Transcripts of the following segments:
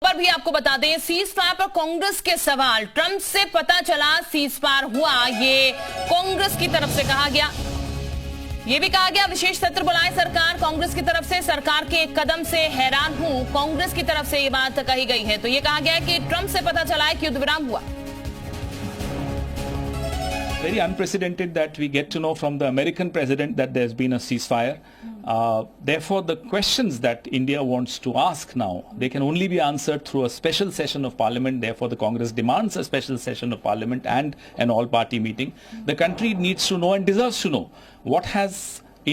पर भी आपको बता दें, सीज फायर पर कांग्रेस के सवाल, ट्रंप से पता चला सीज फायर हुआ, ये कांग्रेस की तरफ से कहा गया। ये भी कहा गया विशेष सत्र बुलाए सरकार, कांग्रेस की तरफ से सरकार के एक कदम से हैरान हूं, कांग्रेस की तरफ से ये बात कही गई है। तो ये कहा गया है कि ट्रंप से पता चला है कि युद्ध विराम हुआ। Very unprecedented that we get to know from the American president that there's been a ceasefire. Therefore, the questions that India wants to ask now, they can only be answered through a special session of parliament. Therefore, the Congress demands a special session of parliament and an all-party meeting. The country needs to know and deserves to know what has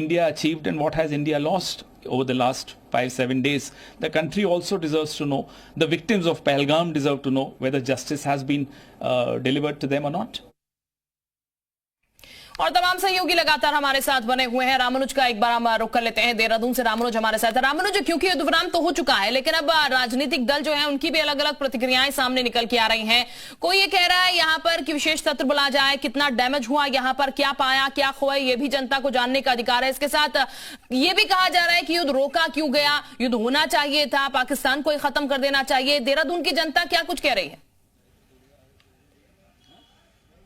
India achieved and what has India lost over the last 5-7 days. The country also deserves to know. The victims of Pahalgam deserve to know whether justice has been delivered to them or not. और तमाम सहयोगी लगातार हमारे साथ बने हुए हैं। रामानुज का एक बार हम रुख कर लेते हैं, देहरादून से रामानुज हमारे साथ है। रामानुज, क्योंकि युद्ध विराम तो हो चुका है, लेकिन अब राजनीतिक दल जो है उनकी भी अलग अलग प्रतिक्रियाएं सामने निकल के आ रही हैं। कोई ये कह रहा है यहाँ पर कि विशेष सत्र बुलाया जाए, कितना डैमेज हुआ, यहाँ पर क्या पाया क्या खोया, ये भी जनता को जानने का अधिकार है। इसके साथ ये भी कहा जा रहा है कि युद्ध रोका क्यों गया, युद्ध होना चाहिए था, पाकिस्तान को खत्म कर देना चाहिए। देहरादून की जनता क्या कुछ कह रही है?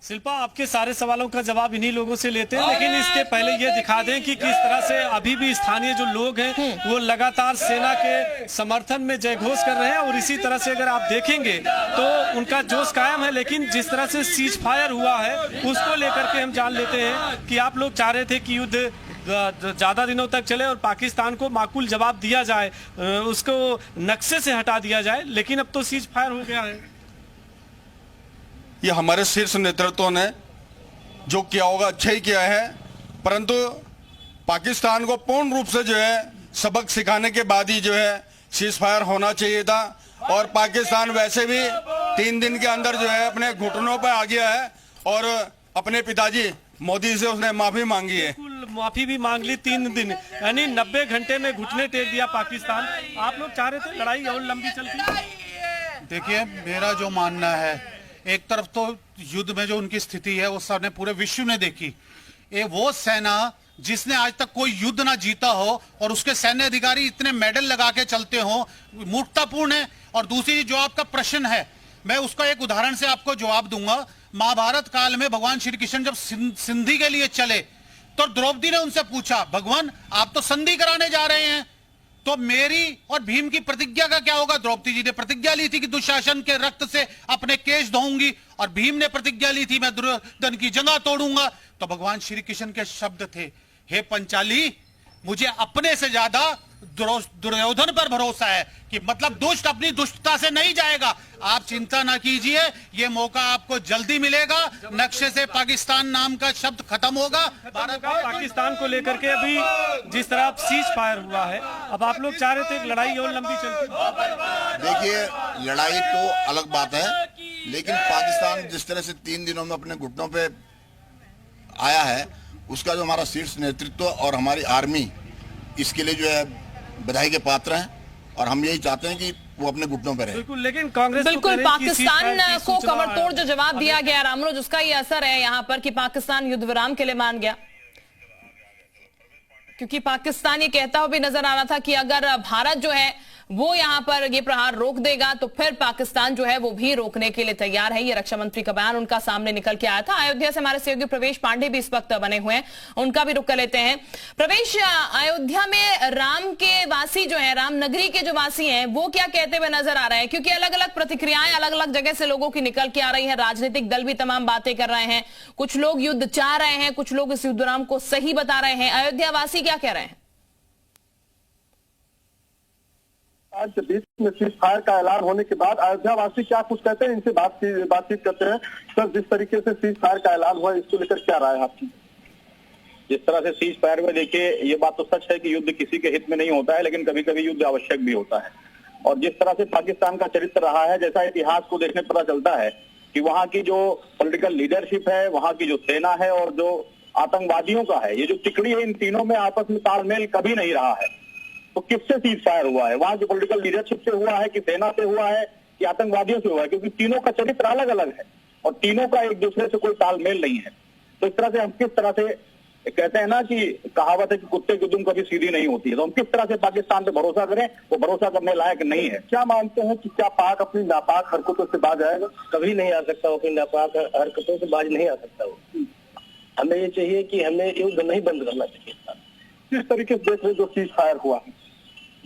शिल्पा, आपके सारे सवालों का जवाब इन्हीं लोगों से लेते हैं, लेकिन इसके पहले ये दिखा दें कि किस तरह से अभी भी स्थानीय जो लोग हैं वो लगातार सेना के समर्थन में जयघोष कर रहे हैं। और इसी तरह से अगर आप देखेंगे तो उनका जोश कायम है। लेकिन जिस तरह से सीज फायर हुआ है उसको लेकर के हम जान लेते हैं कि आप लोग चाह रहे थे कि युद्ध ज्यादा दिनों तक चले और पाकिस्तान को माकूल जवाब दिया जाए, उसको नक्शे से हटा दिया जाए, लेकिन अब तो सीज फायर हो गया है। ये हमारे शीर्ष नेतृत्व ने जो किया होगा अच्छा ही किया है, परंतु पाकिस्तान को पूर्ण रूप से जो है सबक सिखाने के बाद ही जो है सीज फायर होना चाहिए था। और पाकिस्तान वैसे भी 3 दिन के अंदर जो है अपने घुटनों पर आ गया है और अपने पिताजी मोदी से उसने माफी मांगी है। माफी भी मांग ली 3 दिन, यानी 90 घंटे में घुटने टेक दिया पाकिस्तान। आप लोग चाह रहे थे लड़ाई और लंबी चलती। देखिए, मेरा जो मानना है, एक तरफ तो युद्ध में जो उनकी स्थिति है वो सबने पूरे विश्व ने देखी। ये वो सेना जिसने आज तक कोई युद्ध ना जीता हो और उसके सैन्य अधिकारी इतने मेडल लगा के चलते हो, मूर्खतापूर्ण है। और दूसरी जो आपका प्रश्न है, मैं उसका एक उदाहरण से आपको जवाब दूंगा। महाभारत काल में भगवान श्री कृष्ण जब संधि के लिए चले तो द्रौपदी ने उनसे पूछा, भगवान आप तो संधि कराने जा रहे हैं, तो मेरी और भीम की प्रतिज्ञा का क्या होगा? द्रौपदी जी ने प्रतिज्ञा ली थी कि दुशासन के रक्त से अपने केश धोऊंगी, और भीम ने प्रतिज्ञा ली थी मैं दुर्योधन की जंगा तोड़ूंगा। तो भगवान श्री कृष्ण के शब्द थे, हे पंचाली, मुझे अपने से ज्यादा दुर्योधन पर भरोसा है कि मतलब दुष्ट अपनी दुष्टता से नहीं जाएगा। आप चिंता ना कीजिए, ये मौका आपको जल्दी मिलेगा। नक्शे से पाकिस्तान नाम का शब्द खत्म होगा। पाकिस्तान को लेकर के अभी जिस तरह सीज फायर हुआ है, अब आप लोग चाह रहे थे लड़ाई और लंबी चलती। देखिए, लड़ाई तो अलग बात है, लेकिन पाकिस्तान जिस तरह से 3 दिनों में अपने घुटनों पे आया है, उसका जो हमारा शीर्ष नेतृत्व और हमारी आर्मी इसके लिए जो है बधाई के पात्र हैं। और हम यही चाहते हैं कि वो अपने घुटनों पर रहे। बिल्कुल, लेकिन कांग्रेस बिल्कुल पाकिस्तान को कमर तोड़ जो जवाब दिया गया रामनुज, उसका ये असर है यहाँ पर कि पाकिस्तान युद्ध विराम के लिए मान गया, क्योंकि पाकिस्तान ये कहता हुआ भी नजर आ रहा था कि अगर भारत जो है वो यहाँ पर ये प्रहार रोक देगा तो फिर पाकिस्तान जो है वो भी रोकने के लिए तैयार है। ये रक्षा मंत्री का बयान उनका सामने निकल के आया था। अयोध्या से हमारे सहयोगी प्रवेश पांडे भी इस वक्त बने हुए हैं, उनका भी रुख कर लेते हैं। प्रवेश, अयोध्या में राम के वासी जो है, राम नगरी के जो वासी हैं, वो क्या कहते हुए नजर आ रहे हैं? क्योंकि अलग अलग प्रतिक्रियाएं अलग अलग जगह से लोगों की निकल के आ रही है, राजनीतिक दल भी तमाम बातें कर रहे हैं, कुछ लोग युद्ध चाह रहे हैं, कुछ लोग इस युद्ध विराम को सही बता रहे हैं। अयोध्या वासी क्या कह रहे हैं? आज बीच में सीज फायर का ऐलान होने के बाद अयोध्या वासी क्या कुछ कहते हैं, इनसे बातचीत करते हैं। सर, जिस तरीके से सीज फायर का ऐलान हुआ, इसको लेकर क्या राय है आपकी? जिस तरह से सीज फायर में, देखिए, ये बात तो सच है कि युद्ध किसी के हित में नहीं होता है, लेकिन कभी कभी युद्ध आवश्यक भी होता है। और जिस तरह से पाकिस्तान का चरित्र रहा है, जैसा इतिहास को देखने पता चलता है कि वहाँ की जो पॉलिटिकल लीडरशिप है, वहाँ की जो सेना है और जो आतंकवादियों का है, ये जो तिकड़ी है, इन तीनों में आपस में तालमेल कभी नहीं रहा है। तो किससे सीज फायर हुआ है? वहां की पॉलिटिकल लीडरशिप से हुआ है कि सेना से हुआ है कि आतंकवादियों से हुआ है? क्योंकि तीनों का चरित्र अलग अलग है और तीनों का एक दूसरे से कोई तालमेल नहीं है। तो इस तरह से हम किस तरह से कहते हैं ना कि कहावत है कि कुत्ते की दुम कभी सीधी नहीं होती है, तो हम किस तरह से पाकिस्तान पे भरोसा करें, वो भरोसा करने लायक नहीं है। क्या मानते हैं कि क्या पाक अपनी नापाक हरकतों से बाज आएगा? कभी नहीं आ सकता वो, अपनी नापाक हरकतों से बाज नहीं आ सकता वो। हमें ये चाहिए कि हमें युद्ध नहीं बंद करना चाहिए था। किस तरीके से देख रहे जो चीज फायर हुआ है?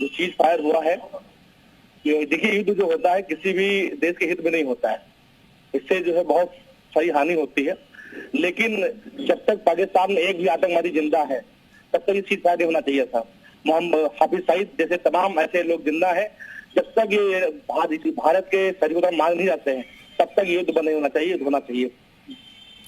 जो चीज फायर हुआ है, देखिए युद्ध जो होता है किसी भी देश के हित में नहीं होता है, इससे जो है बहुत सारी हानि होती है, लेकिन जब तक पाकिस्तान में एक भी आतंकवादी जिंदा है तब तक ये चीज फायर होना चाहिए था। मोहम्मद हाफिज सईद जैसे तमाम ऐसे लोग जिंदा है, जब तक ये भारत के सैनिकों मांग नहीं जाते हैं तब तक युद्ध बंद नहीं होना चाहिए, युद्ध होना चाहिए।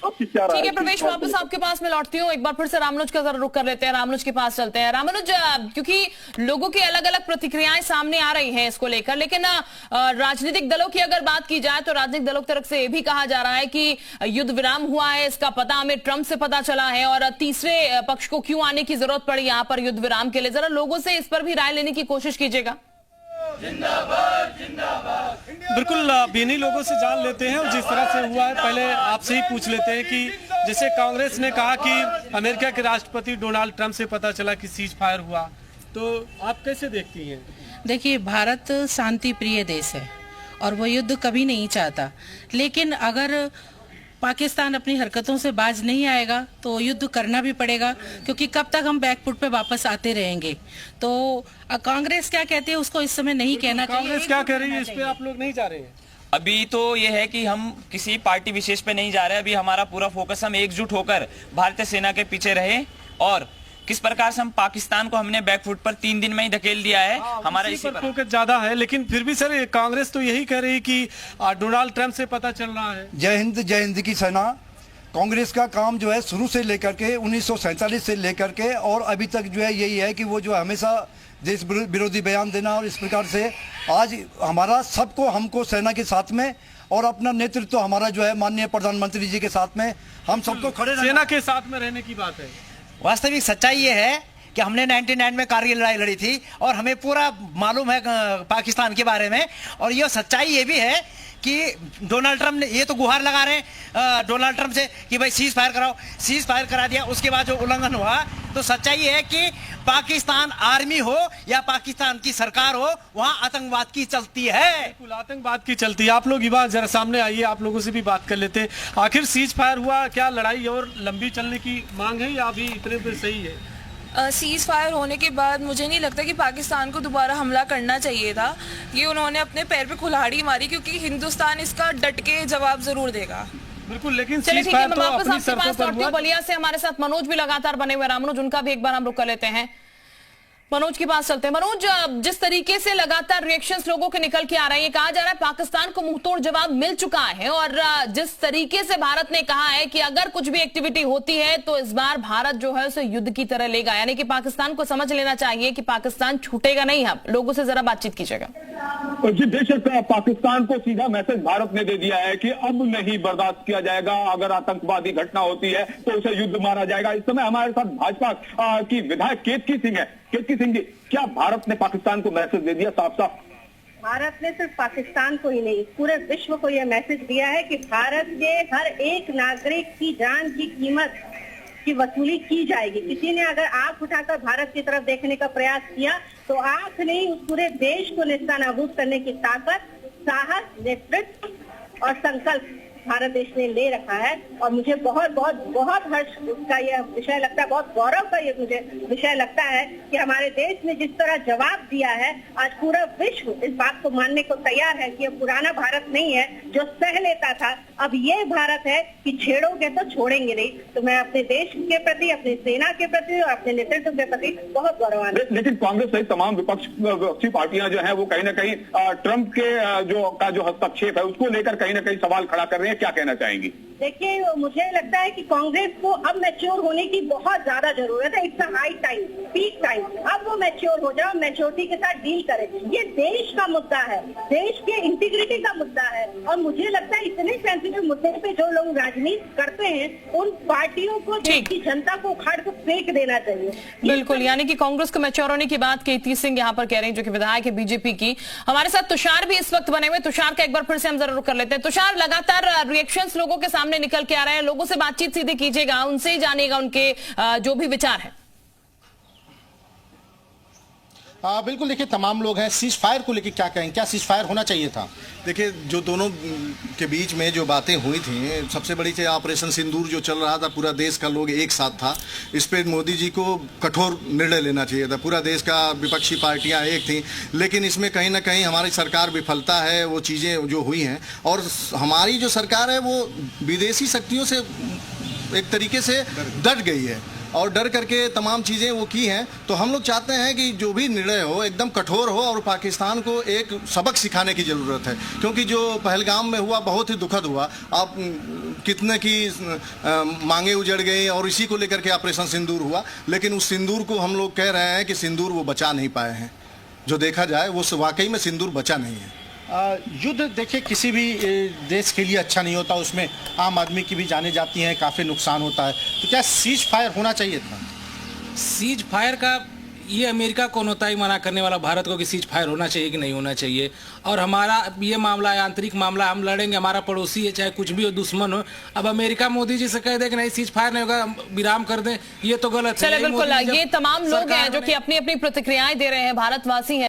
ठीक है प्रवेश, वापस आपके पास मैं लौटती हूँ। एक बार फिर से रामनुज का जरा रुख कर लेते हैं, रामनुज के पास चलते हैं। रामनुज, क्योंकि लोगों की अलग अलग प्रतिक्रियाएं सामने आ रही हैं इसको लेकर, लेकिन राजनीतिक दलों की अगर बात की जाए तो राजनीतिक दलों की तरफ से ये भी कहा जा रहा है कि युद्ध विराम हुआ है, इसका पता हमें ट्रंप से पता चला है, और तीसरे पक्ष को क्यों आने की जरूरत पड़ी यहाँ पर युद्ध विराम के लिए? जरा लोगों से इस पर भी राय लेने की कोशिश कीजिएगा। बिल्कुल, इन्हीं लोगों से जान लेते हैं और जिस तरह से हुआ है पहले आपसे ही पूछ लेते हैं कि जैसे कांग्रेस ने कहा कि अमेरिका के राष्ट्रपति डोनाल्ड ट्रंप से पता चला कि सीज फायर हुआ, तो आप कैसे देखती हैं? देखिए, भारत शांति प्रिय देश है और वो युद्ध कभी नहीं चाहता, लेकिन अगर पाकिस्तान अपनी हरकतों से बाज नहीं आएगा तो युद्ध करना भी पड़ेगा, क्योंकि कब तक हम बैकफुट पे वापस आते रहेंगे। तो कांग्रेस क्या कहती है उसको इस समय नहीं कहना चाहिए। कांग्रेस क्या कह रही है इस पे, आप लोग नहीं जा रहे हैं? अभी तो ये है कि हम किसी पार्टी विशेष पे नहीं जा रहे। अभी हमारा पूरा फोकस हम एकजुट होकर भारतीय सेना के पीछे रहे, और किस प्रकार से हम पाकिस्तान को हमने बैकफुट पर 3 दिन में ही धकेल दिया है, हमारा इसी पर फोकस ज्यादा है। लेकिन फिर भी सर, कांग्रेस तो यही कह रही कि डोनाल्ड ट्रंप से पता चल रहा है। जय हिंद की सेना। कांग्रेस का काम जो है शुरू से लेकर के 1947 से लेकर के और अभी तक जो है यही है कि वो जो हमेशा देश विरोधी बयान देना, और इस प्रकार से आज हमारा सबको हमको सेना के साथ में और अपना नेतृत्व हमारा जो है माननीय प्रधानमंत्री जी के साथ में हम सबको खड़े सेना के साथ में रहने की बात है। वास्तविक सच्चाई ये है कि हमने 99 में कारगिल लड़ाई लड़ी थी और हमें पूरा मालूम है पाकिस्तान के बारे में, और ये सच्चाई ये भी है कि डोनाल्ड ट्रंप ने ये तो गुहार लगा रहे हैं डोनाल्ड ट्रंप से कि भाई सीज फायर कराओ, सीज फायर करा दिया, उसके बाद जो उल्लंघन हुआ, तो सच्चाई ये है कि पाकिस्तान आर्मी हो या पाकिस्तान की सरकार हो, वहां आतंकवाद की चलती है। बिल्कुल, आतंकवाद की चलती है। आप लोग युवा जरा सामने आइए, आप लोगों से भी बात कर लेते हैं। आखिर सीज फायर हुआ, क्या लड़ाई और लंबी चलने की मांग है या अभी इतने पे सही है? सीज फायर होने के बाद मुझे नहीं लगता कि पाकिस्तान को दोबारा हमला करना चाहिए था। ये उन्होंने अपने पैर पे कुल्हाड़ी मारी, क्योंकि हिंदुस्तान इसका डट के जवाब जरूर देगा। बिल्कुल, लेकिन चलिए ठीक है, मैं वापस आपके पास लौटती हूँ। बलिया से हमारे साथ मनोज भी लगातार बने हुए। रामनुज, उनका भी एक बार हम रुक कर लेते हैं। मनोज के पास चलते हैं। मनोज, जिस तरीके से लगातार रिएक्शंस लोगों के निकल के आ रहे हैं, कहा जा रहा है पाकिस्तान को मुंहतोड़ जवाब मिल चुका है, और जिस तरीके से भारत ने कहा है कि अगर कुछ भी एक्टिविटी होती है तो इस बार भारत जो है उसे युद्ध की तरह लेगा, यानी कि पाकिस्तान को समझ लेना चाहिए कि पाकिस्तान छूटेगा नहीं। हम लोगों से जरा बातचीत कीजिएगा। जी बेशक, पाकिस्तान को सीधा मैसेज भारत ने दे दिया है कि अब नहीं बर्दाश्त किया जाएगा, अगर आतंकवादी घटना होती है तो उसे युद्ध मारा जाएगा। इस समय हमारे साथ भाजपा की विधायक केतकी सिंह है। केतकी सिंह जी, क्या भारत ने पाकिस्तान को मैसेज दे दिया साफ साफ? भारत ने सिर्फ पाकिस्तान को ही नहीं, पूरे विश्व को यह मैसेज दिया है कि भारत के हर एक नागरिक की जान की कीमत की वसूली की जाएगी। किसी ने अगर आंख उठाकर भारत की तरफ देखने का प्रयास किया तो आंख नहीं, उस पूरे देश को नेस्तनाबूद करने की ताकत, साहस, नेतृत्व और संकल्प भारत देश ने ले रखा है। और मुझे बहुत बहुत बहुत हर्ष का यह विषय लगता है, बहुत गौरव का यह मुझे विषय लगता है कि हमारे देश ने जिस तरह जवाब दिया है, आज पूरा विश्व इस बात को मानने को तैयार है कि यह पुराना भारत नहीं है जो सह लेता था। अब ये भारत है कि छेड़ोगे तो छोड़ेंगे नहीं। तो मैं अपने देश के प्रति, अपनी सेना के प्रति और अपने नेतृत्व के प्रति बहुत गौरवान्वित। लेकिन कांग्रेस सहित तमाम विपक्षी पार्टियां जो है वो कहीं ना कहीं ट्रंप के जो हस्तक्षेप है उसको लेकर कहीं ना कहीं सवाल खड़ा कर रहे हैं। क्या कहना चाहेंगी? देखिए, मुझे लगता है कि कांग्रेस को अब मैच्योर होने की बहुत ज्यादा जरूरत है। It's a high time, peak time. अब वो मैच्योर हो जाओ, मैच्योरिटी के साथ डील करें। ये देश का मुद्दा है, देश के इंटीग्रिटी का मुद्दा है, और मुझे लगता है इतने सेंसिटिव मुद्दे पे जो लोग राजनीति करते हैं उन पार्टियों को, देश की जनता को उखाड़ कर फेंक देना चाहिए। बिल्कुल, यानी कि कांग्रेस को मैच्योर होने की बात केतकी सिंह यहाँ पर कह रहे हैं, जो कि विधायक है बीजेपी की। हमारे साथ तुषार भी इस वक्त बने हुए। तुषार का एक बार फिर से हम जरा रुक कर लेते हैं। तुषार, लगातार रिएक्शंस लोगों के सामने सामने निकल के आ रहे हैं। लोगों से बातचीत सीधे कीजिएगा, उनसे ही जानिएगा उनके जो भी विचार है। बिल्कुल, देखिए तमाम लोग हैं, सीज फायर को लेकर क्या कहें, क्या सीज फायर होना चाहिए था? देखिए, जो दोनों के बीच में जो बातें हुई थी, सबसे बड़ी चीज ऑपरेशन सिंदूर जो चल रहा था, पूरा देश का लोग एक साथ था। इस पे मोदी जी को कठोर निर्णय लेना चाहिए था। पूरा देश का विपक्षी पार्टियां एक थी, लेकिन इसमें कहीं ना कहीं हमारी सरकार विफलता है, वो चीज़ें जो हुई हैं। और हमारी जो सरकार है वो विदेशी शक्तियों से एक तरीके से डट गई है और डर करके तमाम चीज़ें वो की हैं। तो हम लोग चाहते हैं कि जो भी निर्णय हो एकदम कठोर हो और पाकिस्तान को एक सबक सिखाने की ज़रूरत है, क्योंकि जो पहलगाम में हुआ बहुत ही दुखद हुआ। आप कितने की मांगे उजड़ गई और इसी को लेकर के ऑपरेशन सिंदूर हुआ, लेकिन उस सिंदूर को हम लोग कह रहे हैं कि सिंदूर वो बचा नहीं पाए हैं। जो देखा जाए वो वाकई में सिंदूर बचा नहीं है। युद्ध देखिए किसी भी देश के लिए अच्छा नहीं होता, उसमें आम आदमी की भी जाने जाती हैं, काफ़ी नुकसान होता है। तो क्या सीज फायर होना चाहिए था? सीज फायर का ये अमेरिका कौन होता है मना करने वाला भारत को कि सीज फायर होना चाहिए कि नहीं होना चाहिए? और हमारा ये मामला है, आंतरिक मामला, हम लड़ेंगे, हमारा पड़ोसी है, चाहे कुछ भी हो, दुश्मन हो। अब अमेरिका मोदी जी से कह दे कि नहीं सीज फायर नहीं होगा, विराम कर दें, ये तो गलत है। चलिए बिल्कुल, ये तमाम लोग हैं जो कि अपनी अपनी प्रतिक्रियाएं दे रहे हैं, भारतवासी हैं।